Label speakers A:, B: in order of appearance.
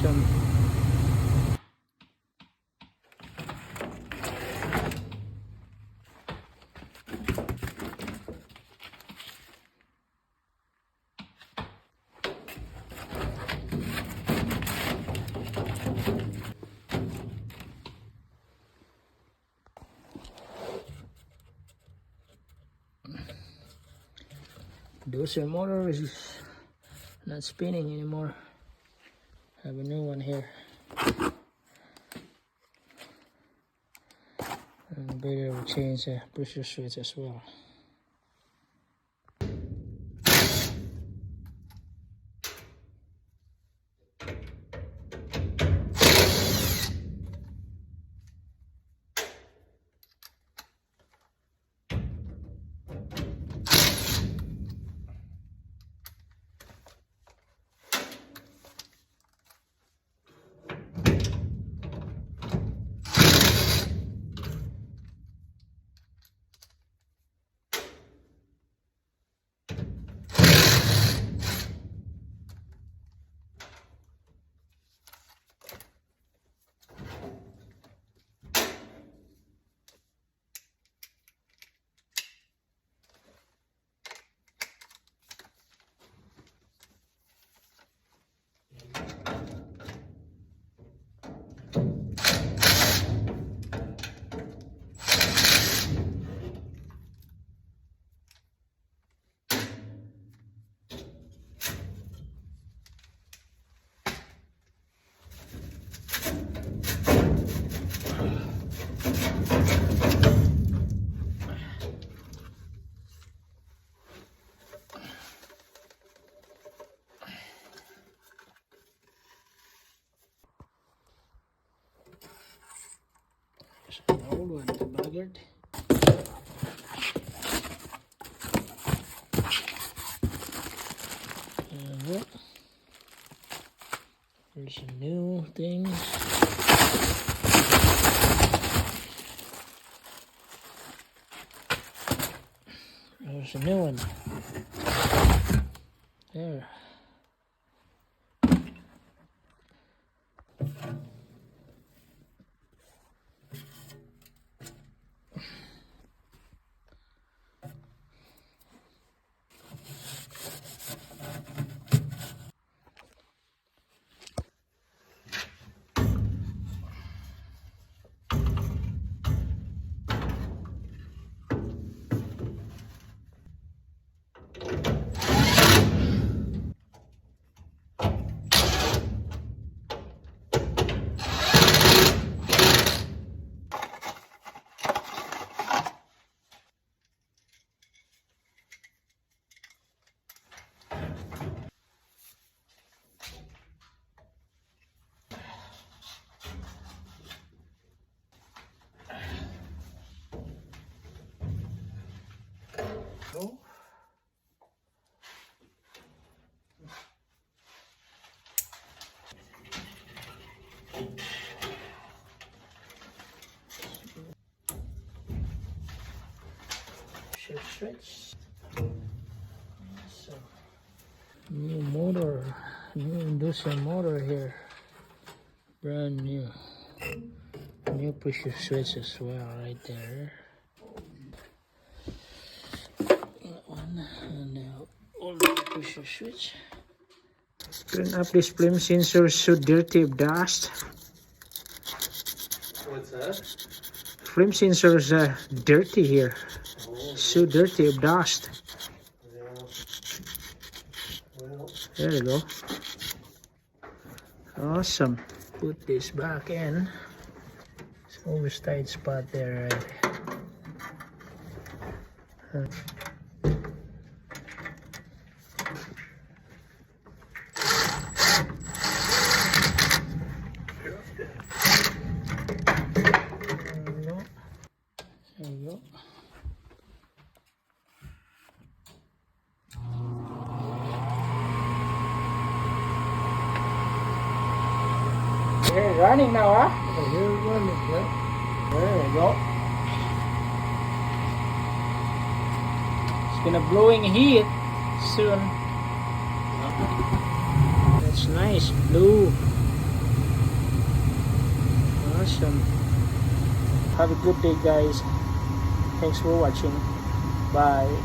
A: Awesome. Inducer motor is not spinning anymore. I have a new one here. And better will change the pressure switch as well. There's an old one, the Baggart. There's a new thing. There's a new one. There. Go. Stretch. So, new motor, new inducer motor here, brand new. New pressure switch as well, right there. That one, and the old pressure switch. Clean up this flame sensor, so dirty of dust.
B: What's that?
A: Flame sensors are dirty here. So dirty of dust.
B: Yeah. Well,
A: There you go. Awesome. Put this back in. It's always tight spot there, right? There you go. It's running now, huh?
B: here we go.
A: There we go. It's gonna blowing heat soon. That's nice, blue. soon. Have a good day, guys. Thanks for watching. Bye.